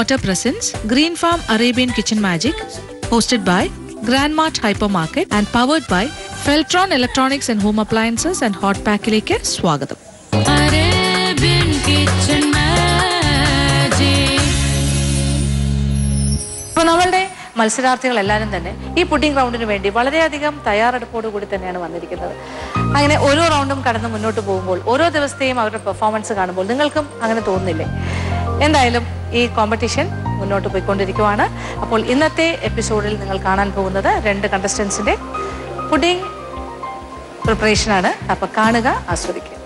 Water presents Green Farm Arabian Kitchen Magic, hosted by Grandmart Hypermarket and powered by Feltron Electronics and Home Appliances and Hot Pack-ലേക്ക് സ്വാഗതം. Arabian Kitchen Magic. അപ്പോൾ നമ്മളുടെ മത്സരാർത്ഥികൾ എല്ലാവരും തന്നെ ഈ pudding റൗണ്ടിന് വേണ്ടി വളരെയധികം തയ്യാറെടുപ്പോടുകൂടി തന്നെയാണ് വന്നിരിക്കുന്നത്. അങ്ങനെ ഓരോ റൗണ്ടും കടന്ന് മുന്നോട്ട് പോകുമ്പോൾ ഓരോ ദിവസത്തെയും അവരുടെ പെർഫോമൻസ് കാണുമ്പോൾ നിങ്ങൾക്കും അങ്ങനെ തോന്നുന്നില്ലേ? എന്തായാലും ഈ കോമ്പറ്റീഷൻ മുന്നോട്ട് പോയിക്കൊണ്ടിരിക്കുവാണ്. അപ്പോൾ ഇന്നത്തെ എപ്പിസോഡിൽ നിങ്ങൾ കാണാൻ പോകുന്നത് 2 കണ്ടസ്റ്റൻസിന്റെ പുഡിംഗ് പ്രിപ്പറേഷനാണ്. അപ്പോൾ കാണുക, ആസ്വദിക്കുക.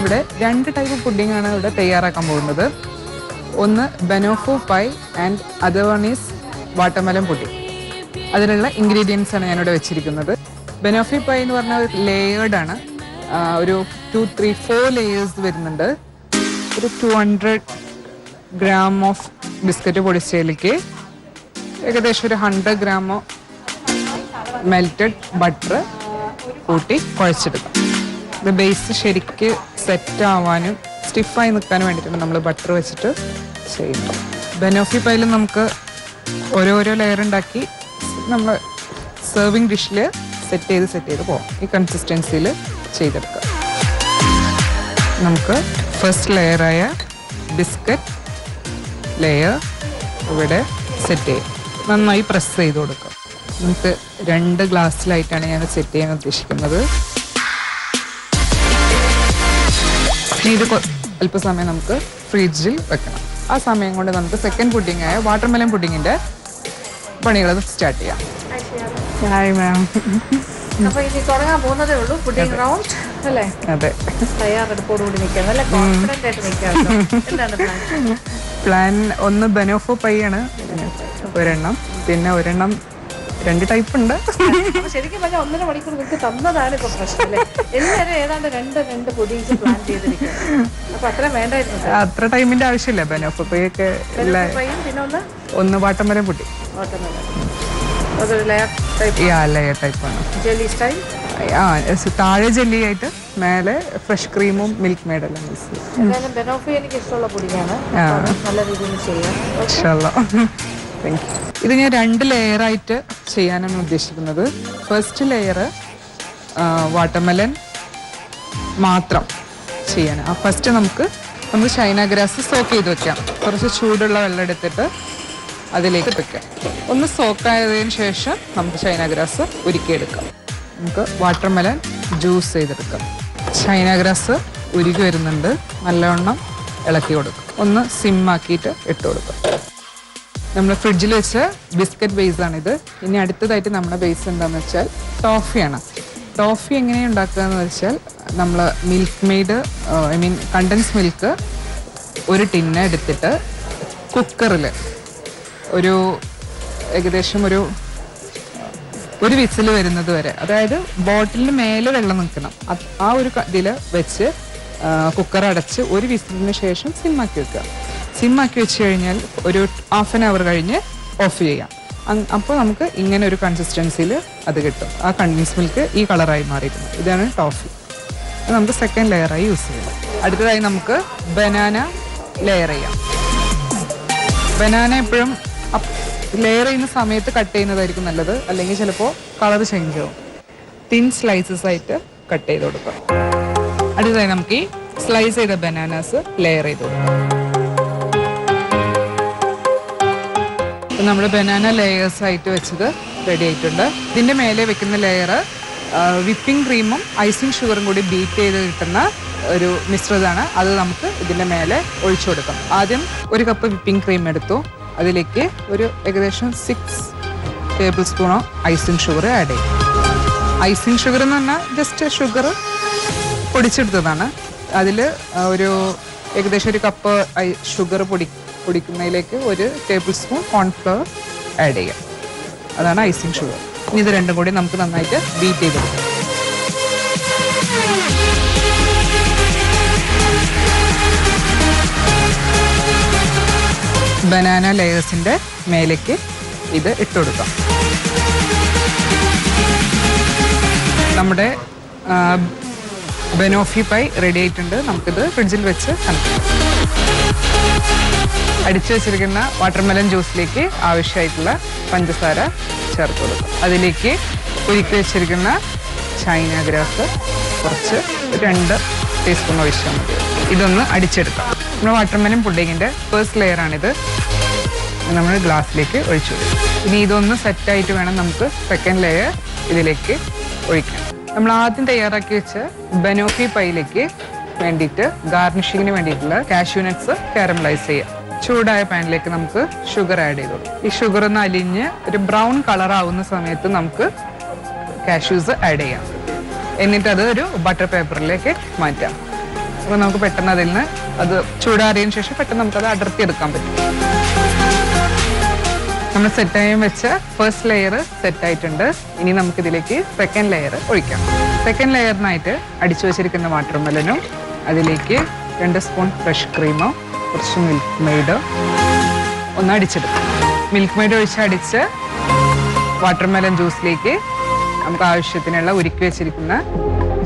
ഇവിടെ 2 ടൈപ്പ് പുഡിംഗ് ആണ് ഇവിടെ തയ്യാറാക്കാൻ പോകുന്നത്. ഒന്ന് banoffee pie and other one is watermelon pudding. അതിലുള്ള ഇൻഗ്രീഡിയൻസ് ആണ് ഞാനിവിടെ വെച്ചിരിക്കുന്നത്. ബനോഫി പൈ എന്ന് പറഞ്ഞാൽ ലേയേർഡ് ആണ്. ഒരു 4 ലെയേഴ്സ് വരുന്നുണ്ട്. ഒരു 200 ഗ്രാം ഓഫ് ബിസ്ക്കറ്റ് പൊടിച്ചതിലേക്ക് ഏകദേശം ഒരു 100 ഗ്രാം മെൽറ്റഡ് ബട്ടർ കൂട്ടി കുഴച്ചെടുക്കാം. ഇത് ബേസ് ശരിക്ക് സെറ്റ് ആവാനും സ്റ്റിഫായി നിൽക്കാനും വേണ്ടിയിട്ടാണ് നമ്മൾ ബട്ടർ വെച്ചിട്ട് ചെയ്യുന്നത്. ബനോഫി പൈയിൽ നമുക്ക് ഓരോരോ ലെയർ ഉണ്ടാക്കി നമ്മൾ സെർവിങ് ഡിഷിൽ സെറ്റ് ചെയ്ത് പോകാം. ഈ കൺസിസ്റ്റൻസിയിൽ ചെയ്തെടുക്കാം. നമുക്ക് ഫസ്റ്റ് ലെയറായ ബിസ്ക്കറ്റ് ലെയർ ഇവിടെ സെറ്റ് ചെയ്യാം. നന്നായി പ്രസ് ചെയ്ത് കൊടുക്കാം. നമുക്ക് 2 ഗ്ലാസ്സിലായിട്ടാണ് ഞാൻ സെറ്റ് ചെയ്യാൻ ഉദ്ദേശിക്കുന്നത്. ഇത് അല്പസമയം നമുക്ക് ഫ്രിഡ്ജിൽ വെക്കണം. ആ സമയം കൊണ്ട് നമുക്ക് സെക്കൻഡ് പുഡിംഗ് ആയ വാട്ടർമെലൺ പുഡിങ്ങിന്റെ പണികൾ സ്റ്റാർട്ട് ചെയ്യാം. Hi ma'am. അപ്പോൾ ഇനി തുടങ്ങാൻ പോകുന്നതേ ഉള്ളൂ പുഡിംഗ് റൗണ്ട് അല്ലേ? അതെ, തയ്യാറെടുപ്പോടുകൂടി നിൽക്കാം. നല്ല കോൺഫിഡന്റ് ആയിട്ട് നിൽക്കാം. എന്താണ് പ്ലാൻ? ഒന്ന് ബനോഫോ പൈ ആണ് ഒരെണ്ണം, പിന്നെ ഒരെണ്ണം 2 ടൈപ്പ് ഉണ്ട്. ശരിക്കും പറഞ്ഞാൽ 1.5 മണിക്കൂർ നിങ്ങൾക്ക് തന്നതാണ് ഇപ്പൊ പ്രശ്നം അല്ലേ? എല്ലാവരും ഏതാണ്ട് 2 പുഡിങ്സ് പ്ലാൻ ചെയ്തിരിക്കുന്നത്. അപ്പൊ അത്ര വേണ്ടായിരുന്നു. അത്ര ടൈമിന്റെ ആവശ്യമില്ല. ബനോഫോ പൈ ഒക്കെ പിന്നെ ഒന്ന് വാട്ടർമെലൺ പുഡിംഗ്. ലെയർ ടൈപ്പാണ്. Jelly style. താഴെ ജെല്ലി ആയിട്ട് മേലെ ഫ്രഷ് ക്രീമും മിൽക്ക് മെയ്ഡ് എല്ലാം മിക്സ് ചെയ്യും. ബനോഫി എനിക്ക് ഇഷ്ടമുള്ള പുഡിങ്ങാണ്. നല്ല രീതിയിൽ ചെയ്യാം. Thank you. ഇത് ഞാൻ 2 ലെയറായിട്ട് ചെയ്യാനാണ് ഉദ്ദേശിക്കുന്നത്. ഫസ്റ്റ് ലെയർ വാട്ടർമെലൺ മാത്രം ചെയ്യാൻ. ഫസ്റ്റ് നമുക്ക് ചൈന ഗ്രാസ് സോക്ക് ചെയ്ത് വെക്കാം. കുറച്ച് ചൂടുള്ള വെള്ളം എടുത്തിട്ട് അതിലേക്ക് വെക്കാം. ഒന്ന് സോക്കായതിന് ശേഷം നമുക്ക് ചൈന ഗ്രാസ് ഉരുക്കിയെടുക്കാം. നമുക്ക് വാട്ടർമെലൺ ജ്യൂസ് ചെയ്തെടുക്കാം. ചൈന ഗ്രാസ് ഉരുക്കി വരുന്നുണ്ട്. നല്ലവണ്ണം ഇളക്കി കൊടുക്കും. ഒന്ന് സിമ്മാക്കിയിട്ട് ഇട്ട് കൊടുക്കും. നമ്മൾ ഫ്രിഡ്ജിൽ വെച്ച ബിസ്ക്കറ്റ് ബേസാണിത്. ഇനി അടുത്തതായിട്ട് നമ്മുടെ ബേസ് എന്താണെന്ന് വെച്ചാൽ ടോഫിയാണ്. ടോഫി എങ്ങനെയാണ് ഉണ്ടാക്കുക എന്ന് വെച്ചാൽ നമ്മൾ Milkmaid condensed milk 1 tin എടുത്തിട്ട് കുക്കറിൽ ഏകദേശം ഒരു വിസിൽ വരുന്നത് വരെ, അതായത് ബോട്ടിലിന് മേലെ വെള്ളം നിൽക്കണം. ആ ഒരു ഇതിൽ വെച്ച് കുക്കർ അടച്ച് 1 വിസിലിന് ശേഷം സിമ്മാക്കി വെക്കുക. സിമ്മാക്കി വെച്ച് കഴിഞ്ഞാൽ ഒരു ½ ആൻ അവർ കഴിഞ്ഞ് ഓഫ് ചെയ്യാം. അപ്പോൾ നമുക്ക് ഇങ്ങനെ ഒരു കൺസിസ്റ്റൻസിയിൽ അത് കിട്ടും. ആ കണ്ടൻസ് മിൽക്ക് ഈ കളറായി മാറിയിരിക്കുന്നത്. ഇതാണ് ടോഫി. അത് നമുക്ക് സെക്കൻഡ് ലെയറായി യൂസ് ചെയ്യാം. അടുത്തതായി നമുക്ക് ബനാന ലെയർ ചെയ്യാം. ബനാന എപ്പോഴും ലെയർ ചെയ്യുന്ന സമയത്ത് കട്ട് ചെയ്യുന്നതായിരിക്കും നല്ലത്, അല്ലെങ്കിൽ ചിലപ്പോൾ കളർ ചേഞ്ച് ആവും. തിൻ സ്ലൈസസ് ആയിട്ട് കട്ട് ചെയ്ത് കൊടുക്കാം. അടുത്തതായി നമുക്ക് ഈ സ്ലൈസ് ചെയ്ത ബനാനാസ് ലെയർ ചെയ്ത് കൊടുക്കാം. നമ്മുടെ ബനാന ലെയേഴ്സ് ആയിട്ട് വെച്ചത് റെഡി ആയിട്ടുണ്ട്. ഇതിൻ്റെ മേലെ വെക്കുന്ന ലെയർ വിപ്പിംഗ് ക്രീമും ഐസിങ് ഷുഗറും കൂടി ബീറ്റ് ചെയ്ത് കിട്ടുന്ന ഒരു മിശ്രിതമാണ്. അത് നമുക്ക് ഇതിൻ്റെ മേലെ ഒഴിച്ചു കൊടുക്കാം. ആദ്യം 1 കപ്പ് വിപ്പിംഗ് ക്രീം എടുത്തു. അതിലേക്ക് ഏകദേശം 6 ടേബിൾ സ്പൂണോ ഐസിങ് ഷുഗർ ആഡ് ചെയ്യും. ഐസിങ് ഷുഗർ എന്ന് പറഞ്ഞാൽ ജസ്റ്റ് ഷുഗർ പൊടിച്ചെടുത്തതാണ്. അതിൽ ഏകദേശം 1 കപ്പ് ഷുഗർ പൊടിക്കുന്നതിലേക്ക് 1 ടേബിൾ സ്പൂൺ കോൺഫ്ലവർ ആഡ് ചെയ്യാം. അതാണ് ഐസിങ് ഷുഗർ. ഇനി ഇത് രണ്ടും കൂടി നമുക്ക് നന്നായിട്ട് ബീറ്റ് ചെയ്തെടുക്കാം. ബനാന ലെയേഴ്സിൻ്റെ മേലേക്ക് ഇത് നമ്മുടെ ബനോഫി പൈ റെഡി ആയിട്ടുണ്ട്. നമുക്കിത് ഫ്രിഡ്ജിൽ വെച്ച് തണുക്കാം. അടിച്ചു വെച്ചിരിക്കുന്ന വാട്ടർമെലൺ ജ്യൂസിലേക്ക് ആവശ്യമായിട്ടുള്ള പഞ്ചസാര ചേർത്ത് കൊടുക്കും. അതിലേക്ക് ഒരുക്കി വെച്ചിരിക്കുന്ന ചൈന ഗ്രാസ് കുറച്ച് 2 ടീസ്പൂൺ ഒഴിച്ചാൽ മതി. ഇതൊന്ന് അടിച്ചെടുക്കാം. നമ്മുടെ വാട്ടർമെലൺ പുഡിങ്ങിൻ്റെ ഫസ്റ്റ് ലെയറാണിത്. നമ്മൾ ഗ്ലാസ്സിലേക്ക് ഒഴിച്ചു കൊടുക്കും. ഇനി ഇതൊന്ന് സെറ്റായിട്ട് വേണം നമുക്ക് സെക്കൻഡ് ലെയർ ഇതിലേക്ക് ഒഴിക്കാൻ. നമ്മൾ ആദ്യം തയ്യാറാക്കി വെച്ച് ബനോഫി പൈയിലേക്ക് വേണ്ടിയിട്ട് ഗാർണിഷിങ്ങിന് വേണ്ടിയിട്ടുള്ള കാഷ്യൂ നട്ട്സ് കാരമലൈസ് ചെയ്യാം. ചൂടായ പാനിലേക്ക് നമുക്ക് ഷുഗർ ആഡ് ചെയ്തോളൂ. ഈ ഷുഗർ ഒന്ന് അലിഞ്ഞ് ഒരു ബ്രൗൺ കളർ ആവുന്ന സമയത്ത് നമുക്ക് കാഷ്യൂസ് ആഡ് ചെയ്യാം. എന്നിട്ട് അത് ഒരു ബട്ടർ പേപ്പറിലേക്ക് മാറ്റാം. അപ്പോൾ നമുക്ക് പെട്ടെന്ന് അതിൽ നിന്ന് അത് ചൂടാറിയതിന് ശേഷം പെട്ടെന്ന് നമുക്കത് അടർത്തിയെടുക്കാൻ പറ്റും. നമ്മൾ സെറ്റായും വെച്ച ഫസ്റ്റ് ലെയർ സെറ്റായിട്ടുണ്ട്. ഇനി നമുക്കിതിലേക്ക് സെക്കൻഡ് ലെയർ ഒഴിക്കാം. സെക്കൻഡ് ലെയറിനായിട്ട് അടിച്ചു വെച്ചിരിക്കുന്ന വാട്ടർമെലനും അതിലേക്ക് 2 സ്പൂൺ ഫ്രഷ് ക്രീമോ കുറച്ച് മിൽക്ക് മെയ്ഡ് ഒന്ന് അടിച്ചെടുക്കും. മിൽക്ക് മെയ്ഡ് അടിച്ച് വാട്ടർമെലൻ ജ്യൂസിലേക്ക് നമുക്ക് ആവശ്യത്തിനുള്ള ഉരുക്കി വെച്ചിരിക്കുന്ന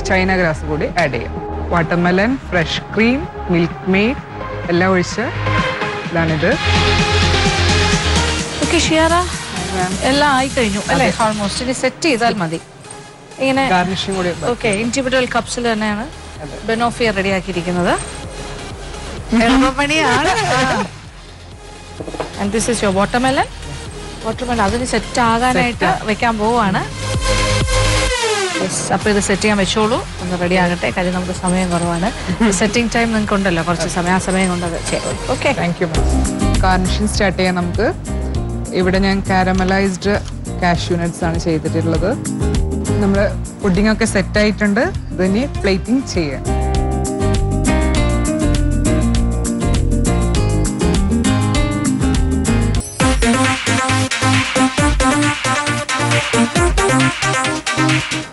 ചൈന ഗ്രാസ് കൂടി ആഡ് ചെയ്യാം. Watermelon, fresh cream, milk made എല്ലാം ഒഴിച്ച് ഇതാണിത്. ഷിയാറ എല്ലാം ആയി കഴിഞ്ഞു അല്ലേ? ഓൾമോസ്റ്റ് ഇനി സെറ്റ് ചെയ്താൽ മതി. ഇങ്ങനെ ഗാർണിഷിംഗ് കൂടി. ഓക്കെ, ഇൻഡിവിജ്വൽ കപ്സിൽ തന്നെയാണ് ബനോഫി റെഡിയാക്കിയിരിക്കുന്നത്. എളുപ്പപ്പണിയാണ്. And this is your watermelon. അതിന് സെറ്റ് ആകാനായിട്ട് വെക്കാൻ പോവാണ്. അപ്പൊ ഇത് സെറ്റ് ചെയ്യാൻ വെച്ചോളൂ. ഒന്ന് റെഡി ആകട്ടെ. കാര്യം നമുക്ക് സമയം കുറവാണ്. സെറ്റിംഗ് ടൈം നിങ്ങൾക്ക് ഉണ്ടല്ലോ കുറച്ച് സമയം. ആ സമയം കൊണ്ട് അത് ചെയ്യും. Okay, thank you. Garnishing start ചെയ്യാൻ നമുക്ക് ഇവിടെ ഞാൻ കാരമലൈസ്ഡ് കാഷ്യൂ നട്ട്സ് ആണ് ചെയ്തിട്ടുള്ളത്. നമ്മൾ പുഡിംഗ് ഒക്കെ സെറ്റ് ആയിട്ടുണ്ട്. ഇതിന് പ്ലേറ്റിംഗ് ചെയ്യാം.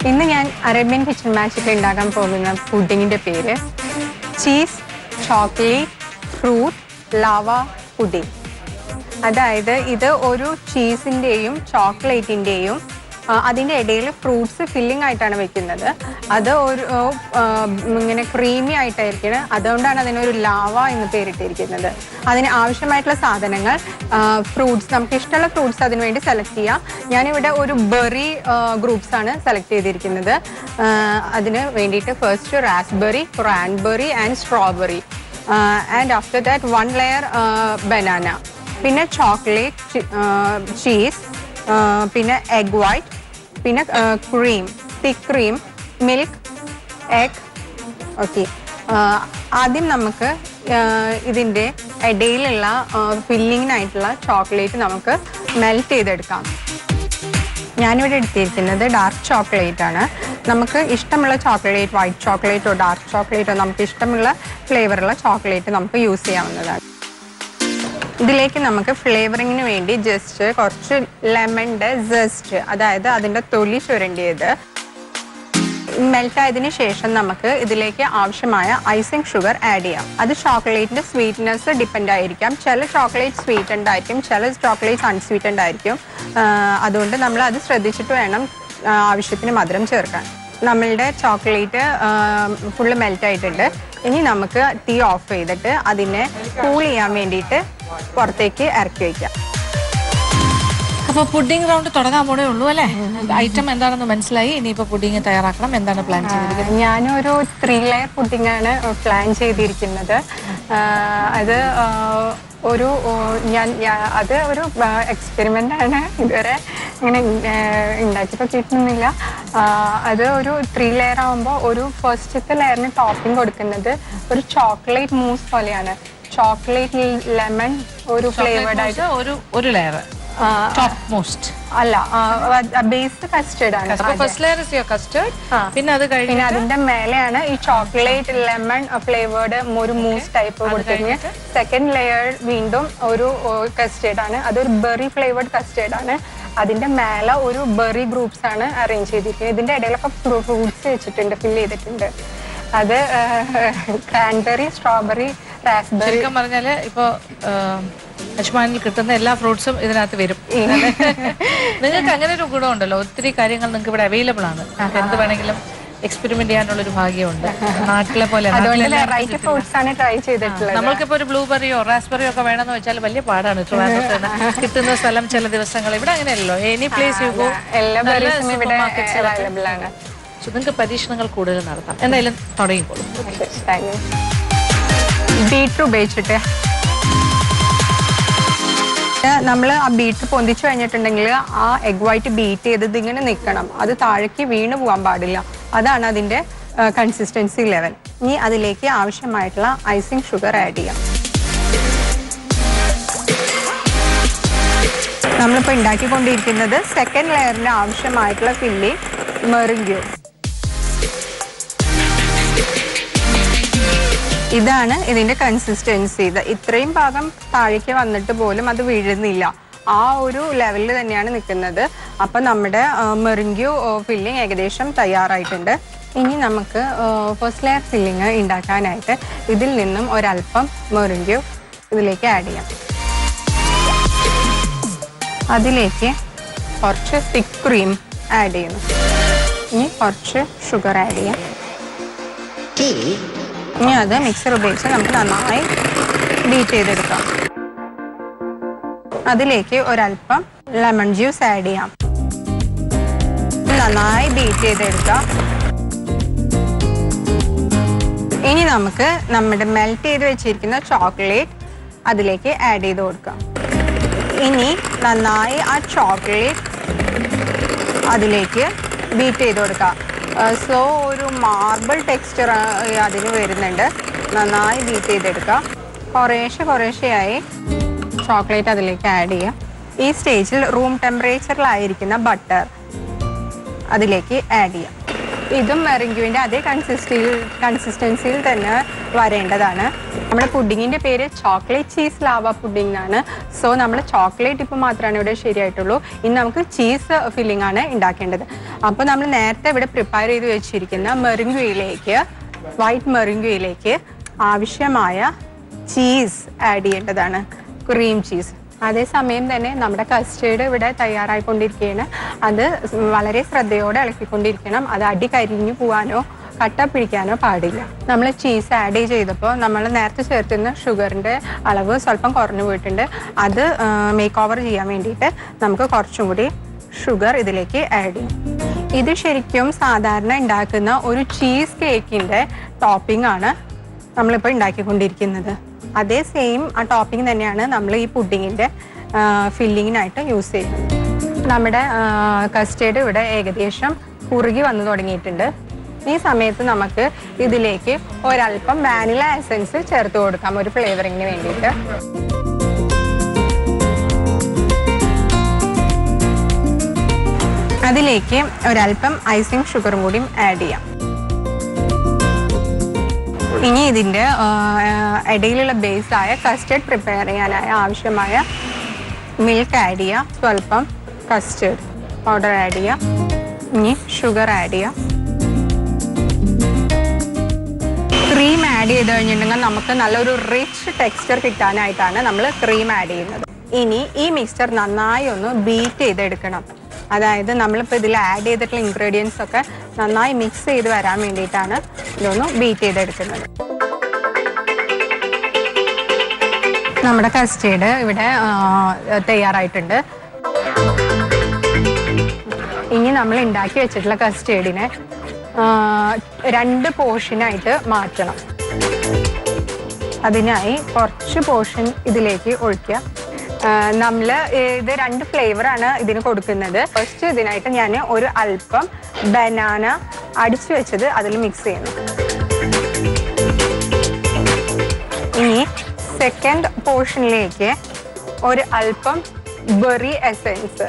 ഇന്ന് ഞാൻ അറേബ്യൻ കിച്ചൺ മാജിക്കിൽ ഉണ്ടാക്കാൻ പോകുന്ന പുഡിങ്ങിന്റെ പേര് cheese chocolate fruit lava pudding. അതായത് ഇത് ഒരു ചീസിൻ്റെയും ചോക്ലേറ്റിൻ്റെയും അതിൻ്റെ ഇടയിൽ ഫ്രൂട്ട്സ് ഫില്ലിംഗ് ആയിട്ടാണ് വെക്കുന്നത്. അത് ഒരു ഇങ്ങനെ ക്രീമി ആയിട്ടായിരിക്കണം. അതുകൊണ്ടാണ് അതിനൊരു ലാവ എന്ന് പേരിട്ടിരിക്കുന്നത്. അതിന് ആവശ്യമായിട്ടുള്ള സാധനങ്ങൾ ഫ്രൂട്ട്സ്, നമുക്ക് ഇഷ്ടമുള്ള ഫ്രൂട്ട്സ് അതിന് വേണ്ടി സെലക്ട് ചെയ്യാം. ഞാനിവിടെ ഒരു ബെറി ഗ്രൂപ്പ്സ് ആണ് സെലക്ട് ചെയ്തിരിക്കുന്നത്. അതിന് വേണ്ടിയിട്ട് first raspberry, cranberry and strawberry and after that 1 layer banana, പിന്നെ ചോക്ലേറ്റ്, ചീസ്, പിന്നെ എഗ് വൈറ്റ്, പിന്നെ ക്രീം, തിക്ക് ക്രീം, മിൽക്ക്, എഗ്. ഓക്കെ, ആദ്യം നമുക്ക് ഇതിൻ്റെ ഇടയിലുള്ള ഫില്ലിങ്ങിനായിട്ടുള്ള ചോക്ലേറ്റ് നമുക്ക് മെൽറ്റ് ചെയ്തെടുക്കാം. ഞാനിവിടെ എടുത്തിരിക്കുന്നത് ഡാർക്ക് ചോക്ലേറ്റ് ആണ്. നമുക്ക് ഇഷ്ടമുള്ള ചോക്ലേറ്റ്, വൈറ്റ് ചോക്ലേറ്റോ ഡാർക്ക് ചോക്ലേറ്റോ നമുക്ക് ഇഷ്ടമുള്ള ഫ്ലേവറുള്ള ചോക്ലേറ്റ് നമുക്ക് യൂസ് ചെയ്യാവുന്നതാണ്. ഇതിലേക്ക് നമുക്ക് ഫ്ലേവറിങ്ങിന് വേണ്ടി ജസ്റ്റ് കുറച്ച് ലെമണിൻ്റെ ജസ്റ്റ്, അതായത് അതിൻ്റെ തൊലി ചുരണ്ടിയത് മെൽറ്റായതിനു ശേഷം നമുക്ക് ഇതിലേക്ക് ആവശ്യമായ ഐസിങ് ഷുഗർ ആഡ് ചെയ്യാം. അത് ചോക്ലേറ്റിൻ്റെ സ്വീറ്റ്നെസ് ഡിപ്പെൻഡ് ആയിരിക്കാം. ചില ചോക്ലേറ്റ് സ്വീറ്റൻഡ് ആയിരിക്കും, ചില ചോക്ലേറ്റ്സ് അൺസ്വീറ്റൻഡ് ആയിരിക്കും. അതുകൊണ്ട് നമ്മൾ അത് ശ്രദ്ധിച്ചിട്ട് വേണം ആവശ്യത്തിന് മധുരം ചേർക്കാൻ. നമ്മളുടെ ചോക്ലേറ്റ് ഫുള്ള് മെൽറ്റായിട്ടുണ്ട്. ഇനി നമുക്ക് തീ ഓഫ് ചെയ്തിട്ട് അതിനെ കൂൾ ചെയ്യാൻ വേണ്ടിയിട്ട് പുറത്തേക്ക് ഇറക്കി വയ്ക്കാം. അപ്പോൾ പുഡിംഗ് റൗണ്ട് തുടങ്ങാൻ പോണേ ഉള്ളൂ അല്ലേ? ഐറ്റം എന്താണെന്ന് മനസ്സിലായി. ഇനിയിപ്പോൾ പുഡിംഗ് തയ്യാറാക്കണം. എന്താണ് പ്ലാൻ ചെയ്തിരിക്കുന്നത്? ഞാനൊരു 3 ലെയർ പുഡിംഗ് ആണ് പ്ലാൻ ചെയ്തിരിക്കുന്നത്. അത് ഒരു അത് ഒരു എക്സ്പെരിമെൻ്റ് ആണ്. ഇതുവരെ ഇങ്ങനെ ഉണ്ടാക്കിയപ്പോൾ കിട്ടുന്നില്ല. അത് ഒരു 3 ലെയർ ആകുമ്പോൾ ഒരു ഫസ്റ്റത്തെ ലെയറിന് ടോപ്പിംഗ് കൊടുക്കുന്നത് ഒരു ചോക്ലേറ്റ് മൂസ് പോലെയാണ്. ചോക്ലേറ്റ് ലെമൺ ഒരു ഫ്ലേവേർഡ് ആയിട്ട് ഒരു ലെയർ ടോപ്പ് മോസ്റ്റ് അല്ല, ബേസ് കസ്റ്റേർഡ് ആണ്. First layer is your custard. പിന്നെ അത് കഴിഞ്ഞ് അതിന്റെ മേലെയാണ് ഈ ചോക്ലേറ്റ് ലെമൺ ഫ്ലേവേർഡ് ഒരു മൂസ് ടൈപ്പ് കൊടുത്തിരിക്കുന്നത്. സെക്കൻഡ് ലെയർ വീണ്ടും ഒരു കസ്റ്റേർഡ് ആണ്. അതൊരു ബെറി ഫ്ലേവേർഡ് കസ്റ്റേർഡ് ആണ്. അതിന്റെ മേലെ ഒരു ബെറി ഗ്രൂപ്പ്സ് ആണ് അറേഞ്ച് ചെയ്തിരിക്കുന്നത്. ഇതിന്റെ ഇടയിലൊക്കെ ഫ്രൂട്ട്സ് വെച്ചിട്ടുണ്ട്, ഫില്ല് ചെയ്തിട്ടുണ്ട്. അത് ക്രാൻബെറി, സ്ട്രോബെറി, റാസ്ബെറി. ശരിക്കും പറഞ്ഞാല് ഇപ്പൊ അജ്മാനിൽ കിട്ടുന്ന എല്ലാ ഫ്രൂട്ട്സും ഇതിനകത്ത് വരും. നിങ്ങൾക്ക് അങ്ങനെ ഒരു ഗുണമുണ്ടല്ലോ, ഒത്തിരി കാര്യങ്ങൾ നിങ്ങൾക്ക് ഇവിടെ അവൈലബിൾ ആണ്. എന്ത് വേണമെങ്കിലും എക്സ്പെരിമെന്റ് ചെയ്യാനുള്ള ഒരു ഭാഗ്യമുണ്ട്. നാട്ടിലെ പോലെ അതുകൊണ്ട് വെറൈറ്റി ഫ്രൂട്ട്സ് ആണ് ട്രൈ ചെയ്തിട്ടുള്ളത്. നമ്മൾക്കിപ്പോ ഒരു ബ്ലൂബെറിയോ റാസ്ബെറിയോ ഒക്കെ വേണമെന്ന് വെച്ചാൽ വലിയ പാടാണ്. കിട്ടുന്ന സ്ഥലം ചില ദിവസങ്ങൾ ഇവിടെ അങ്ങനെയല്ലോ. എനി പ്ലേസ് യു ഗോ എല്ലാ ബെറീസും ഇവിടെ അവൈലബിൾ ആണ്. നിങ്ങൾക്ക് പരീക്ഷണങ്ങൾ കൂടുതൽ നടത്താം. എന്തായാലും തുടങ്ങിക്കോളും. ബീറ്റർ ഉപയോഗിച്ചിട്ട് നമ്മൾ ആ ബീറ്റർ പൊന്തിച്ചു കഴിഞ്ഞിട്ടുണ്ടെങ്കിൽ ആ എഗ് വൈറ്റ് ബീറ്റ് ചെയ്തത് ഇങ്ങനെ നിൽക്കണം. അത് താഴേക്ക് വീണ് പോകാൻ പാടില്ല. അതാണ് അതിൻ്റെ കൺസിസ്റ്റൻസി ലെവൽ. ഇനി അതിലേക്ക് ആവശ്യമായിട്ടുള്ള ഐസിങ് ഷുഗർ ആഡ് ചെയ്യാം. നമ്മളിപ്പോൾ ഉണ്ടാക്കിക്കൊണ്ടിരിക്കുന്നത് സെക്കൻഡ് ലെയറിന് ആവശ്യമായിട്ടുള്ള ഫില്ലിംഗ് മെറിംഗ്യൂ. ഇതാണ് ഇതിൻ്റെ കൺസിസ്റ്റൻസി. ഇത്രയും ഭാഗം താഴേക്ക് വന്നിട്ട് പോലും അത് വീഴുന്നില്ല. ആ ഒരു ലെവലിൽ തന്നെയാണ് നിൽക്കുന്നത്. അപ്പം നമ്മുടെ മെറിംഗ്യൂ ഫില്ലിംഗ് ഏകദേശം തയ്യാറായിട്ടുണ്ട്. ഇനി നമുക്ക് ഫസ്റ്റ് ലെയർ ഫില്ലിങ് ഉണ്ടാക്കാനായിട്ട് ഇതിൽ നിന്നും ഒരല്പം മെറിംഗ്യൂ ഇതിലേക്ക് ആഡ് ചെയ്യാം. അതിലേക്ക് കുറച്ച് തിക്ക് ക്രീം ആഡ് ചെയ്യുന്നു. ഇനി കുറച്ച് ഷുഗർ ആഡ് ചെയ്യാം. ഇനി അത് മിക്സർ ഉപയോഗിച്ച് നമുക്ക് നന്നായി ബീറ്റ് ചെയ്തെടുക്കാം. അതിലേക്ക് ഒരല്പം ലെമൺ ജ്യൂസ് ആഡ് ചെയ്യാം. നന്നായി ബീറ്റ് ചെയ്തെടുക്കാം. ഇനി നമുക്ക് നമ്മുടെ മെൽറ്റ് ചെയ്ത് വെച്ചിരിക്കുന്ന ചോക്ലേറ്റ് അതിലേക്ക് ആഡ് ചെയ്ത് കൊടുക്കാം. ഇനി നന്നായി ആ ചോക്ലേറ്റ് അതിലേക്ക് ബീറ്റ് ചെയ്ത് കൊടുക്കാം. സോ ഒരു മാർബിൾ ടെക്സ്ചർ അതിന് വരുന്നുണ്ട്. നന്നായി ബീറ്റ് ചെയ്തെടുക്കാം. കുറേശ്ശെയായി ചോക്ലേറ്റ് അതിലേക്ക് ആഡ് ചെയ്യാം. ഈ സ്റ്റേജിൽ റൂം ടെമ്പറേച്ചറിലായിരിക്കുന്ന ബട്ടർ അതിലേക്ക് ആഡ് ചെയ്യാം. ഇതും മെറിംഗ്യൂവിൻ്റെ അതേ കൺസിസ്റ്റൻസിയിൽ തന്നെ വരേണ്ടതാണ്. നമ്മുടെ പുഡിങ്ങിൻ്റെ പേര് ചോക്ലേറ്റ് ചീസ് ലാവ പുഡിംഗ് ആണ്. സോ നമ്മൾ ചോക്ലേറ്റ് ഇപ്പോൾ മാത്രമാണ് ഇവിടെ ശരിയായിട്ടുള്ളൂ. ഇനി നമുക്ക് ചീസ് ഫില്ലിംഗ് ആണ് ഉണ്ടാക്കേണ്ടത്. അപ്പോൾ നമ്മൾ നേരത്തെ ഇവിടെ പ്രിപ്പയർ ചെയ്ത് വെച്ചിരിക്കുന്ന മെറിംഗ്യൂയിലേക്ക്, വൈറ്റ് മെറിംഗ്യൂയിലേക്ക് ആവശ്യമായ ചീസ് ആഡ് ചെയ്യേണ്ടതാണ്, ക്രീം ചീസ്. അതേസമയം തന്നെ നമ്മുടെ കസ്റ്റേർഡ് ഇവിടെ തയ്യാറായിക്കൊണ്ടിരിക്കുകയാണ്. അത് വളരെ ശ്രദ്ധയോടെ ഇളക്കിക്കൊണ്ടിരിക്കണം. അത് അടി കരിഞ്ഞു പോകാനോ കട്ട പിടിക്കാനോ പാടില്ല. നമ്മൾ ചീസ് ആഡ് ചെയ്തപ്പോൾ നമ്മൾ നേരത്തെ ചേർത്തിരുന്ന ഷുഗറിൻ്റെ അളവ് സ്വല്പം കുറഞ്ഞു പോയിട്ടുണ്ട്. അത് മേക്ക് ഓവർ ചെയ്യാൻ വേണ്ടിയിട്ട് നമുക്ക് കുറച്ചും കൂടി ഷുഗർ ഇതിലേക്ക് ആഡ് ചെയ്യും. ഇത് ശരിക്കും സാധാരണ ഉണ്ടാക്കുന്ന ഒരു ചീസ് കേക്കിൻ്റെ ടോപ്പിംഗ് ആണ് നമ്മളിപ്പോൾ ഉണ്ടാക്കിക്കൊണ്ടിരിക്കുന്നത്. അതേ സെയിം ആ ടോപ്പിംഗ് തന്നെയാണ് നമ്മൾ ഈ പുഡിങ്ങിൻ്റെ ഫില്ലിങ്ങിനായിട്ട് യൂസ് ചെയ്യുന്നത്. നമ്മുടെ കസ്റ്റേർഡ് ഇവിടെ ഏകദേശം കുറുകി വന്നു തുടങ്ങിയിട്ടുണ്ട്. ഈ സമയത്ത് നമുക്ക് ഇതിലേക്ക് ഒരല്പം വാനില എസൻസ് ചേർത്ത് കൊടുക്കാം ഒരു ഫ്ലേവറിങ്ങിന് വേണ്ടിയിട്ട്. അതിലേക്ക് ഒരല്പം ഐസിങ് ഷുഗറും കൂടി ആഡ് ചെയ്യാം. ഇനി ഇതിൻ്റെ ഇടയിലുള്ള ബേസായ കസ്റ്റേർഡ് പ്രിപ്പയർ ചെയ്യാനായ ആവശ്യമായ മിൽക്ക് ആഡ് ചെയ്യാം. സ്വല്പം കസ്റ്റേർഡ് പൗഡർ ആഡ് ചെയ്യാം. ഇനി ഷുഗർ ആഡ് ചെയ്യാം. ക്രീം ആഡ് ചെയ്ത് കഴിഞ്ഞിട്ടുണ്ടെങ്കിൽ നമുക്ക് നല്ലൊരു റിച്ച് ടെക്സ്ചർ കിട്ടാനായിട്ടാണ് നമ്മൾ ക്രീം ആഡ് ചെയ്യുന്നത്. ഇനി ഈ മിക്സ്ചർ നന്നായി ഒന്ന് ബീറ്റ് ചെയ്തെടുക്കണം. അതായത് നമ്മളിപ്പോൾ ഇതിൽ ആഡ് ചെയ്തിട്ടുള്ള ഇൻഗ്രീഡിയൻസ് ഒക്കെ നന്നായി മിക്സ് ചെയ്ത് വരാൻ വേണ്ടിയിട്ടാണ് ഇതൊന്ന് ബീറ്റ് ചെയ്തെടുക്കുന്നത്. നമ്മുടെ കസ്റ്റേർഡ് ഇവിടെ തയ്യാറായിട്ടുണ്ട്. ഇനി നമ്മൾ ഉണ്ടാക്കി വെച്ചിട്ടുള്ള കസ്റ്റേർഡിനെ 2 പോർഷനായിട്ട് മാറ്റണം. അതിനായി കുറച്ച് പോർഷൻ ഇതിലേക്ക് ഒഴിക്കുക. നമ്മൾ ഇത് 2 ഫ്ലേവറാണ് ഇതിന് കൊടുക്കുന്നത്. ഫസ്റ്റ് ഇതിനായിട്ട് ഞാൻ ഒരു അല്പം ബനാന അടിച്ചു വെച്ചത് അതിൽ മിക്സ് ചെയ്യുന്നു. ഇനി സെക്കൻഡ് പോർഷനിലേക്ക് ഒരു അല്പം ബെറി എസൻസ്,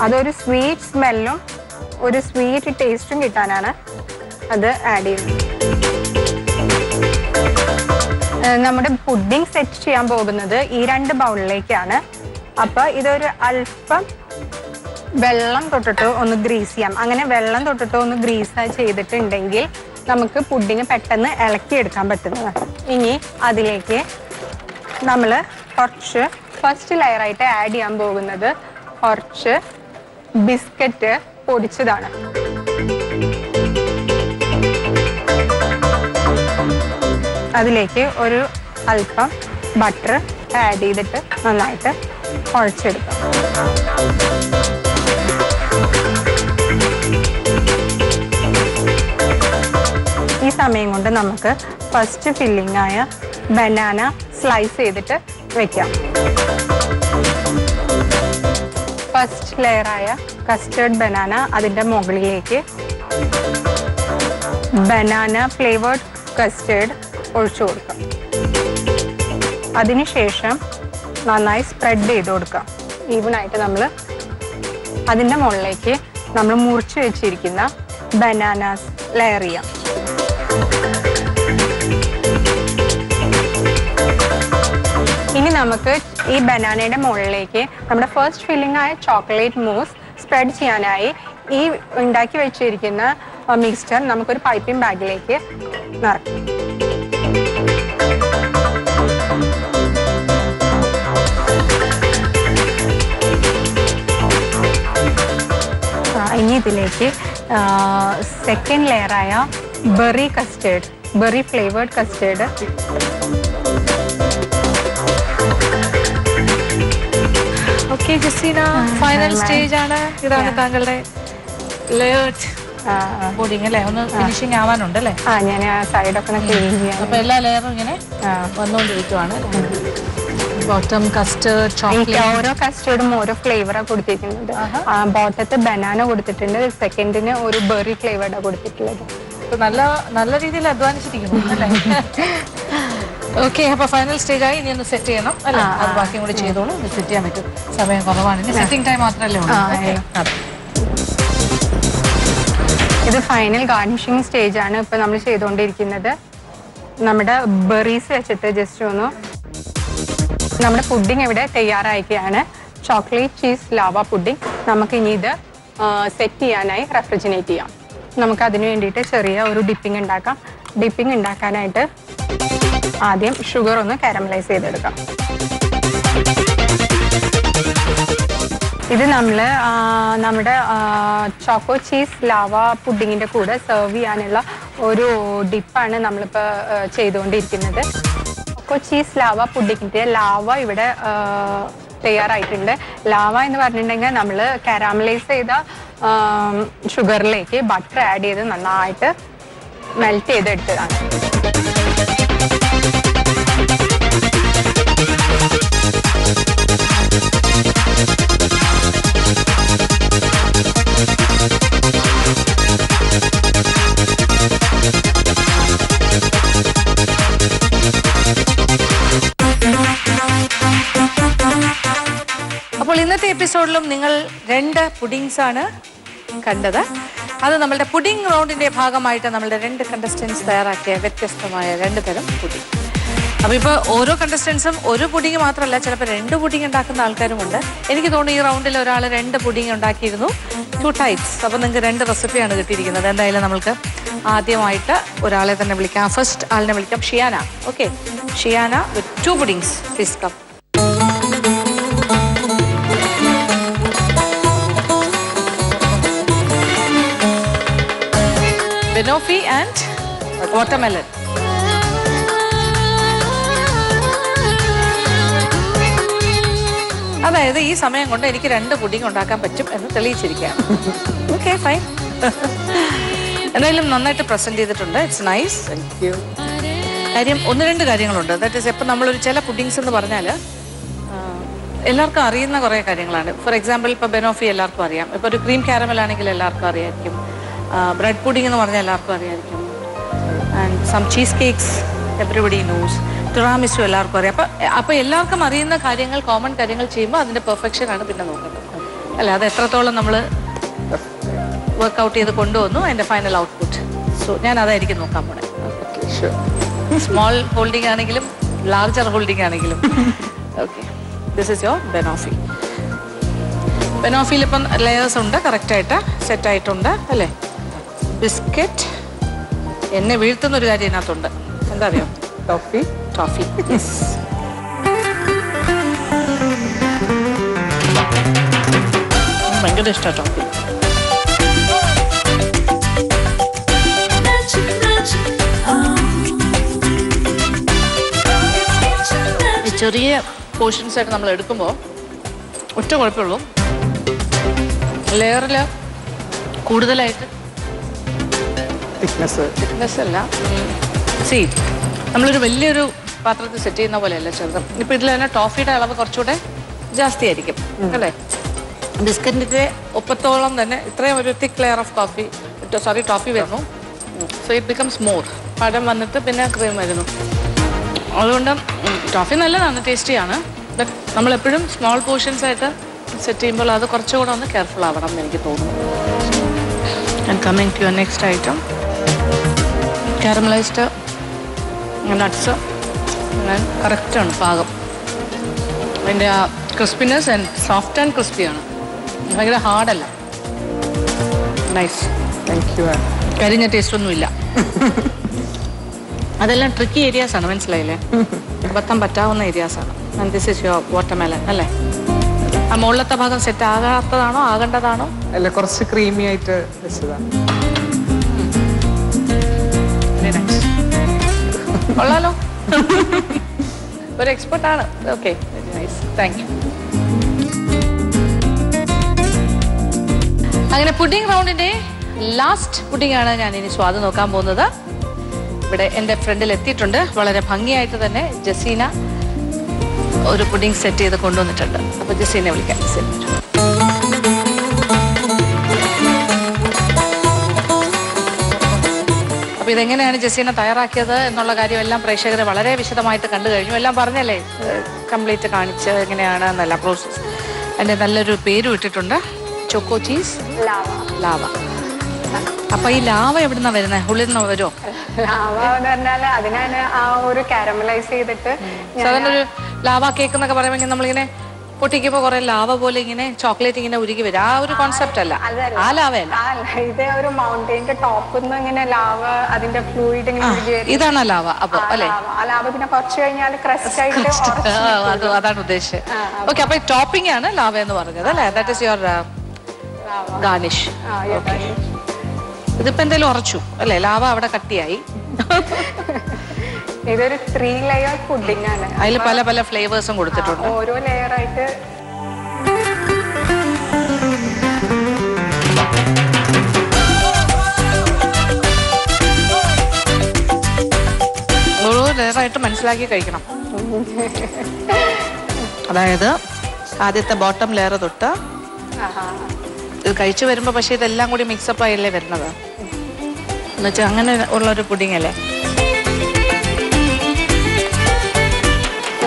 അതൊരു സ്വീറ്റ് സ്മെല്ലും ഒരു സ്വീറ്റ് ടേസ്റ്റും കിട്ടാനാണ് അത് ആഡ് ചെയ്യുന്നത്. നമ്മുടെ പുഡിംഗ് സെറ്റ് ചെയ്യാൻ പോകുന്നത് ഈ 2 ബൗളിലേക്കാണ്. അപ്പോൾ ഇതൊരു അല്പം വെള്ളം തൊട്ടിട്ട് ഒന്ന് ഗ്രീസ് ചെയ്യാം. അങ്ങനെ വെള്ളം തൊട്ടിട്ട് ഒന്ന് ഗ്രീസ് ചെയ്തിട്ടുണ്ടെങ്കിൽ നമുക്ക് പുഡിങ് പെട്ടെന്ന് ഇളക്കിയെടുക്കാൻ പറ്റുന്നതാണ്. ഇനി അതിലേക്ക് നമ്മൾ കുറച്ച് ഫസ്റ്റ് ലെയറായിട്ട് ആഡ് ചെയ്യാൻ പോകുന്നത് കുറച്ച് ബിസ്ക്കറ്റ് പൊടിച്ചതാണ്. അതിലേക്ക് ഒരു അല്പം ബട്ടർ ആഡ് ചെയ്തിട്ട് നന്നായിട്ട് കുഴച്ചെടുക്കാം. ഈ സമയം കൊണ്ട് നമുക്ക് ഫസ്റ്റ് ഫില്ലിംഗ് ആയ ബനാന സ്ലൈസ് ചെയ്തിട്ട് വെക്കാം. ഫസ്റ്റ് ലെയറായ കസ്റ്റേർഡ് ബനാന അതിൻ്റെ മുകളിലേക്ക് ബനാന ഫ്ലേവേർഡ് കസ്റ്റേർഡ് ഒഴിച്ചു കൊടുക്കാം. അതിനുശേഷം നന്നായി സ്പ്രെഡ് ചെയ്ത് കൊടുക്കാം. ഈവനായിട്ട് നമ്മൾ അതിൻ്റെ മുകളിലേക്ക് നമ്മൾ മുറിച്ച് വെച്ചിരിക്കുന്ന ബനാനാസ് ലെയർ ചെയ്യാം. ഇനി നമുക്ക് ഈ ബനാനയുടെ മുകളിലേക്ക് നമ്മുടെ ഫസ്റ്റ് ഫില്ലിംഗ് ആയ ചോക്ലേറ്റ് മൂസ് സ്പ്രെഡ് ചെയ്യാനായി ഈ ഉണ്ടാക്കി വെച്ചിരിക്കുന്ന മിക്സ്ചർ നമുക്കൊരു പൈപ്പിംഗ് ബാഗിലേക്ക് നിറയ്ക്കാം. ഇനി ഇതിലേക്ക് സെക്കൻഡ് ലെയറായ berry custard, berry flavoured custard okay Jaseena, final stage ആണ്. ഇതാണ് താങ്കളുടെ ലേയേർഡ് പുഡിംഗ് അല്ലേ? ഒന്ന് ഫിനിഷിംഗ് ആവാനുണ്ട് അല്ലേ? ഞാൻ ആ സൈഡൊക്കെ ക്ലീൻ ചെയ്യാം. അപ്പൊ എല്ലാ ലെയറും ഇങ്ങനെ വന്നുകൊണ്ടിരിക്കുവാണ്. ബോട്ടം കസ്റ്റേർഡ്, ചോക്ലേറ്റ്, ഓരോ കസ്റ്റേർഡും ഓരോ ഫ്ലേവറാണ് കൊടുത്തിരിക്കുന്നത്. ബോട്ടത്ത് ബനാന കൊടുത്തിട്ടുണ്ട്, സെക്കൻഡിന് ഒരു ബെറി ഫ്ലേവേർഡാണ് കൊടുത്തിട്ടുള്ളത്. നല്ല നല്ല രീതിയിൽ അധ്വാനിച്ചിരിക്കുന്നു അല്ലേ? ഓക്കെ, അപ്പൊ ഫൈനൽ സ്റ്റേജ് ആയി. ഇനി ഒന്ന് സെറ്റ് ചെയ്യണം അല്ലേ? അത് ബാക്കിയും കൂടി ചെയ്തോളൂ. സെറ്റ് ചെയ്യാൻ പറ്റും, സമയം കുറവാണ്. ഇനി സെറ്റിംഗ് ടൈം മാത്രമല്ലേ ഉള്ളൂ. ഇത് ഫൈനൽ ഗാർണിഷിംഗ് സ്റ്റേജ് ആണ് ഇപ്പൊ നമ്മൾ ചെയ്തുകൊണ്ടിരിക്കുന്നത്. നമ്മുടെ ബെറീസ് വെച്ചിട്ട് ജസ്റ്റ് ഒന്ന് നമ്മുടെ പുഡിംഗ് ഇവിടെ തയ്യാറായിരിക്കുകയാണ്. Chocolate cheese lava pudding. നമുക്ക് ഇനി ഇത് സെറ്റ് ചെയ്യാനായി റെഫ്രിജറേറ്റ് ചെയ്യാം. നമുക്ക് അതിന് വേണ്ടിയിട്ട് ചെറിയ ഒരു ഡിപ്പിംഗ് ഉണ്ടാക്കാം. ഡിപ്പിംഗ് ഉണ്ടാക്കാനായിട്ട് ആദ്യം ഷുഗർ ഒന്ന് കാരമലൈസ് ചെയ്തെടുക്കാം. ഇത് നമ്മൾ നമ്മുടെ ചോക്കോ ചീസ് ലാവ പുഡിങ്ങിൻ്റെ കൂടെ സെർവ് ചെയ്യാനുള്ള ഒരു ഡിപ്പാണ് നമ്മളിപ്പോൾ ചെയ്തുകൊണ്ടിരിക്കുന്നത്. ചോക്കോ ചീസ് ലാവ പുഡിങ്ങിൻ്റെ ലാവ ഇവിടെ തയ്യാറായിട്ടുണ്ട്. ലാവ എന്ന് പറഞ്ഞിട്ടുണ്ടെങ്കിൽ നമ്മൾ കാരാമലൈസ് ചെയ്ത ഷുഗറിലേക്ക് ബട്ടർ ആഡ് ചെയ്ത് നന്നായിട്ട് മെൽറ്റ് ചെയ്തെടുത്തതാണ്. അപ്പോൾ ഇന്നത്തെ എപ്പിസോഡിലും നിങ്ങൾ 2 പുഡിങ്സ് ആണ് കണ്ടത്. അത് നമ്മളുടെ പുഡിംഗ് റൗണ്ടിന്റെ ഭാഗമായിട്ട് നമ്മളുടെ 2 കണ്ടസ്റ്റൻസ് തയ്യാറാക്കിയ വ്യത്യസ്തമായ 2 തരം പുഡിംഗ്. അപ്പോൾ ഇപ്പോൾ ഓരോ കണ്ടസ്റ്റൻസും ഒരു പുഡിംഗ് മാത്രമല്ല, ചിലപ്പോൾ 2 പുഡിംഗ് ഉണ്ടാക്കുന്ന ആൾക്കാരുമുണ്ട്. എനിക്ക് തോന്നുന്നു ഈ റൗണ്ടിൽ ഒരാൾ 2 പുഡിംഗ് ഉണ്ടാക്കിയിരുന്നു, 2 ടൈപ്സ്. അപ്പോൾ നിങ്ങൾക്ക് 2 റെസിപ്പിയാണ് കിട്ടിയിരിക്കുന്നത്. എന്തായാലും നമുക്ക് ആദ്യമായിട്ട് ഒരാളെ തന്നെ വിളിക്കാം. ഫസ്റ്റ് ആളിനെ വിളിക്കാം, Shiyana. Okay, Shiyana with 2 puddings, please come. Banoffee and watermelon. അതായത് ഈ സമയം കൊണ്ട് എനിക്ക് 2 പുഡിംഗ് ഉണ്ടാക്കാൻ പറ്റും എന്ന് തെളിയിച്ചിരിക്കുകയാണ്. Okay, fine. എന്തായാലും നന്നായിട്ട് പ്രസന്റ് ചെയ്തിട്ടുണ്ട്. It's nice. കാര്യം 1-2 കാര്യങ്ങളുണ്ട്. ദാറ്റ് ഈസ് എപ്പോൾ നമ്മളൊരു ചില പുഡിങ്സ് എന്ന് പറഞ്ഞാൽ എല്ലാവർക്കും അറിയുന്ന കുറേ കാര്യങ്ങളാണ്. ഫോർ എക്സാമ്പിൾ ഇപ്പോൾ ബനോഫി എല്ലാവർക്കും അറിയാം. ഇപ്പോൾ ഒരു ക്രീം കാരമൽ ആണെങ്കിൽ എല്ലാവർക്കും അറിയായിരിക്കും. ബ്രെഡ് പുഡിംഗ് എന്ന് പറഞ്ഞാൽ എല്ലാവർക്കും അറിയായിരിക്കും. And some cheesecakes everybody knows. Tiramisu എല്ലാവർക്കും അറിയാം. അപ്പോൾ എല്ലാവർക്കും അറിയുന്ന കാര്യങ്ങൾ, കോമൺ കാര്യങ്ങൾ ചെയ്യുമ്പോൾ അതിൻ്റെ പെർഫെക്ഷനാണ് പിന്നെ നോക്കുന്നത് അല്ല. അത് എത്രത്തോളം നമ്മൾ വർക്ക്ഔട്ട് ചെയ്ത് കൊണ്ടുവന്നു അതിൻ്റെ ഫൈനൽ ഔട്ട്പുട്ട്. സോ ഞാൻ അതായിരിക്കും നോക്കാൻ പോണേ. സ്മോൾ ഹോൾഡിംഗ് ആണെങ്കിലും ലാർജർ ഹോൾഡിംഗ് ആണെങ്കിലും. Okay, this is your banoffee. ബനോഫിയിൽ ഇപ്പം ലെയേഴ്സ് ഉണ്ട്, കറക്റ്റായിട്ട് സെറ്റായിട്ടുണ്ട് അല്ലേ? ബിസ്ക്കറ്റ്. എന്നെ വീഴ്ത്തുന്നൊരു കാര്യം ഇതിനകത്തുണ്ട്. എന്താ അറിയോ? ടോഫി. Toffee, yes. ഭയങ്കര ഇഷ്ടമാണ് ടോഫി. ചെറിയ പോർഷൻസ് ആയിട്ട് നമ്മൾ എടുക്കുമ്പോൾ ഒറ്റ കുഴപ്പമുള്ളൂ, ലെയറിൽ കൂടുതലായിട്ട് തിക്നെസ് അല്ല. നമ്മളൊരു വലിയൊരു പാത്രത്തിൽ സെറ്റ് ചെയ്യുന്ന പോലെയല്ല ചെറുതും. ഇപ്പം ഇതിൽ തന്നെ ടോഫിയുടെ അളവ് കുറച്ചുകൂടെ ജാസ്തി ആയിരിക്കും അല്ലേ? ബിസ്ക്കറ്റിൻ്റെ ഒപ്പത്തോളം തന്നെ ഇത്രയും ഒരു തിക്ക് ലെയർ ഓഫ് ടോഫി വരുന്നു. So it becomes more. പഴം വന്നിട്ട് പിന്നെ ക്രീം വരുന്നു. അതുകൊണ്ട് ടോഫി നല്ലതാണ്, ടേസ്റ്റിയാണ്. ബട്ട് നമ്മളെപ്പോഴും സ്മോൾ പോർഷൻസ് ആയിട്ട് സെറ്റ് ചെയ്യുമ്പോൾ അത് കുറച്ചുകൂടെ ഒന്ന് കെയർഫുൾ ആവണം എന്ന് എനിക്ക് തോന്നുന്നു. And coming to your next item, caramelised nuts. കറക്റ്റാണ് പാകം. അതിൻ്റെ ആ ക്രിസ്പിനെസ് ആൻഡ് സോഫ്റ്റ് ആൻഡ് ക്രിസ്പിയാണ്, ഭയങ്കര ഹാർഡല്ല. നൈസ്. Thank you. കരിഞ്ഞ ടേസ്റ്റ് ഒന്നുമില്ല. അതെല്ലാം ട്രിക്കി ഏരിയാസ് ആണ്, മനസ്സിലായില്ലേ? അബദ്ധം പറ്റാവുന്ന ഏരിയാസ് ആണ്. And this is your watermelon അല്ലേ? ആ മുകളിലത്തെ ഭാഗം സെറ്റ് ആകാത്തതാണോ ആകേണ്ടതാണോ? അല്ല, കുറച്ച് ക്രീമി ആയിട്ട് വെച്ചതാണ്. കൊള്ളാലോ, ഒരു എക്സ്പെർട്ടാണ്. Okay, very nice, thank you. അങ്ങനെ പുഡിംഗ് റൗണ്ടിന്റെ ലാസ്റ്റ് പുഡിംഗ് ആണ് ഞാൻ ഇനി സ്വാദ് നോക്കാൻ പോകുന്നത്. ഇവിടെ എൻ്റെ ഫ്രണ്ടിൽ എത്തിയിട്ടുണ്ട്. വളരെ ഭംഗിയായിട്ട് തന്നെ ജസീന ഒരു പുഡിംഗ് സെറ്റ് ചെയ്ത് കൊണ്ടുവന്നിട്ടുണ്ട്. അപ്പൊ ജസീനെ വിളിക്കാം. അപ്പൊ ഇതെങ്ങനെയാണ് ജസീന തയ്യാറാക്കിയത് എന്നുള്ള കാര്യം എല്ലാം പ്രേക്ഷകരെ വളരെ വിശദമായിട്ട് കണ്ടു കഴിഞ്ഞു. എല്ലാം പറഞ്ഞല്ലേ, കംപ്ലീറ്റ് കാണിച്ച് എങ്ങനെയാണ് എന്നല്ല പ്രോസസ്. അതിൻ്റെ നല്ലൊരു പേരും ഇട്ടിട്ടുണ്ട്, ചോക്കോ ചീസ് ലാവ. അപ്പൊ ഈ ലാവ എവിടുന്നാ വരുന്നത്? ഉള്ളിൽ നിന്ന് വരുമോ? ലാവ എന്ന് പറഞ്ഞാൽ അതിനാണ് ആ ഒരു കാരമലൈസ് ചെയ്തിട്ട്. സാധാരണ ഒരു ലാവ കേക്ക് എന്നൊക്കെ പറയുമ്പോൾ നമ്മളിങ്ങനെ പൊട്ടിക്കുമ്പോൾ കുറെ ലാവ പോലെ ഇങ്ങനെ ചോക്ലേറ്റ് ഇങ്ങനെ ഉരുകി വരും. ആ ഒരു കോൺസെപ്റ്റ് അല്ല, ആ ലാവയല്ല. ഇത് ഒരു മൗണ്ടൈന്റെ ടോപ്പിൽ നിന്ന് ഇങ്ങനെ ലാവ, അതിന്റെ ഫ്ലൂയിഡ് ഇങ്ങനെ ഉരുകി വരും. ഇതാണ് ലാവ. അപ്പൊ അല്ലെ, ആ ലാവ പിന്നെ കുറച്ച് കഴിഞ്ഞാൽ ക്രസ്റ്റ് ആയിട്ട് അതാണ് ഉദ്ദേശിച്ചത്. ഓക്കെ, അപ്പൊ ടോപ്പിംഗ് ആണ് ലാവ എന്ന് പറഞ്ഞത് അല്ലേ? That is your garnish. ഇതിപ്പോ എന്തായാലും ഉറച്ചു അല്ലേ? ലാവ അവിടെ കട്ടിയായി. ഇതൊരു 3 ലെയർ പുഡിംഗ് ആണ്. അതിൽ പല പല ഫ്ലേവേഴ്സും കൊടുത്തിട്ടുണ്ട്. ഓരോ ലെയർ ആയിട്ട് ഓരോ ലെയറായിട്ട് മനസ്സിലാക്കി കഴിക്കണം. അതായത് ആദ്യത്തെ ബോട്ടം ലെയർ തൊട്ട് ഇത് കഴിച്ചു വരുമ്പോ പക്ഷെ ഇതെല്ലാം കൂടി മിക്സപ്പ് ആയല്ലേ വരുന്നത്. എന്നുവെച്ചാൽ അങ്ങനെ ഉള്ളൊരു പുഡിംഗ് അല്ലേ?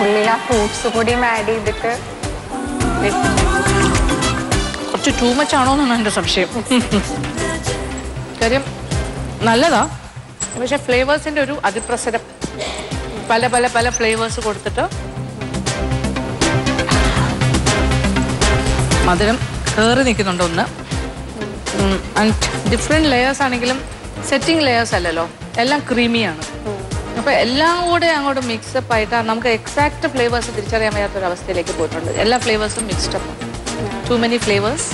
ഉള്ളിൽ ആ ഫ്രൂട്ട്സ് കൂടിയും ആഡ് ചെയ്തിട്ട് കുറച്ച് ടൂ മച്ച് ആണോ എന്നാണ് എൻ്റെ സംശയം. കാര്യം നല്ലതാ, പക്ഷെ ഫ്ലേവേഴ്സിന്റെ ഒരു അതിപ്രസരം. പല പല പല ഫ്ലേവേഴ്സ് കൊടുത്തിട്ട് മധുരം കയറി നിൽക്കുന്നുണ്ട് ഒന്ന്. ആൻഡ് ഡിഫറെൻറ്റ് ലെയേഴ്സ് ആണെങ്കിലും സെറ്റിംഗ് ലെയേഴ്സ് അല്ലല്ലോ, എല്ലാം ക്രീമിയാണ്. അപ്പൊ എല്ലാം കൂടെ അങ്ങോട്ട് മിക്സപ്പ് ആയിട്ട് നമുക്ക് എക്സാക്ട് ഫ്ലേവേഴ്സ് തിരിച്ചറിയാൻ വയ്യാത്തൊരു അവസ്ഥയിലേക്ക് പോയിട്ടുണ്ട്. എല്ലാ ഫ്ലേവേഴ്സും mixed up, too many flavours.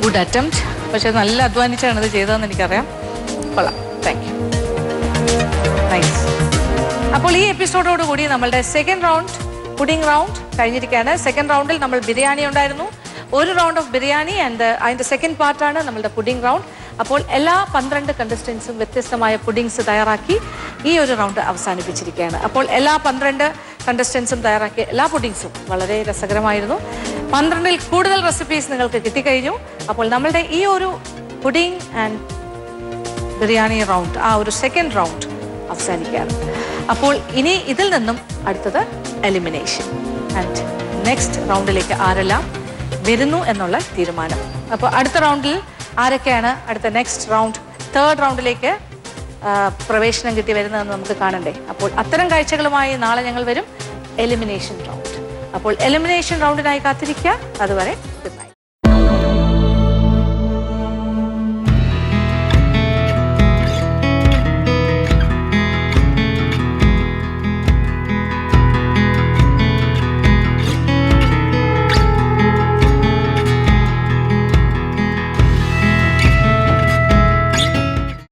Good attempt, പക്ഷെ നല്ല അധ്വാനിച്ചാണ് ഇത് ചെയ്തതെന്ന് എനിക്കറിയാം. കൊള്ളാം, താങ്ക് യു, നൈസ്. അപ്പോൾ ഈ എപ്പിസോഡോടുകൂടി നമ്മളുടെ സെക്കൻഡ് റൗണ്ട് പുഡിംഗ് റൗണ്ട് കഴിഞ്ഞിരിക്കുകയാണ്. സെക്കൻഡ് റൗണ്ടിൽ നമ്മൾ ബിരിയാണി ഉണ്ടായിരുന്നു, ഒരു റൗണ്ട് ഓഫ് ബിരിയാണി. ആൻഡ് അതിൻ്റെ സെക്കൻഡ് പാർട്ടാണ് നമ്മളുടെ പുഡിംഗ് റൗണ്ട്. അപ്പോൾ എല്ലാ 12 കണ്ടസ്റ്റൻസും വ്യത്യസ്തമായ പുഡിങ്സ് തയ്യാറാക്കി ഈ ഒരു റൗണ്ട് അവസാനിപ്പിച്ചിരിക്കുകയാണ്. അപ്പോൾ എല്ലാ 12 കണ്ടസ്റ്റൻസും തയ്യാറാക്കിയ എല്ലാ പുഡിങ്സും വളരെ രസകരമായിരുന്നു. 12-ൽ കൂടുതൽ റെസിപ്പീസ് നിങ്ങൾക്ക് കിട്ടിക്കഴിഞ്ഞു. അപ്പോൾ നമ്മളുടെ ഈ ഒരു പുഡിംഗ് ആൻഡ് ബിരിയാണി റൗണ്ട്, ആ ഒരു സെക്കൻഡ് റൗണ്ട് അവസാനിക്കുകയാണ്. അപ്പോൾ ഇനി ഇതിൽ നിന്നും അടുത്തത് എലിമിനേഷൻ. ആൻഡ് നെക്സ്റ്റ് റൗണ്ടിലേക്ക് ആരെല്ലാം വരുന്നു എന്നുള്ള തീരുമാനം. അപ്പോൾ അടുത്ത റൗണ്ടിൽ ആരൊക്കെയാണ് അടുത്ത നെക്സ്റ്റ് റൗണ്ട്, തേർഡ് റൗണ്ടിലേക്ക് പ്രവേശനം കിട്ടി വരുന്നതെന്ന് നമുക്ക് കാണണ്ടേ? അപ്പോൾ അത്തരം കാഴ്ചകളുമായി നാളെ ഞങ്ങൾ വരും, എലിമിനേഷൻ റൗണ്ട്. അപ്പോൾ എലിമിനേഷൻ റൗണ്ടിനായി കാത്തിരിക്കുക. അതുവരെ ഗുഡ് നൈറ്റ്.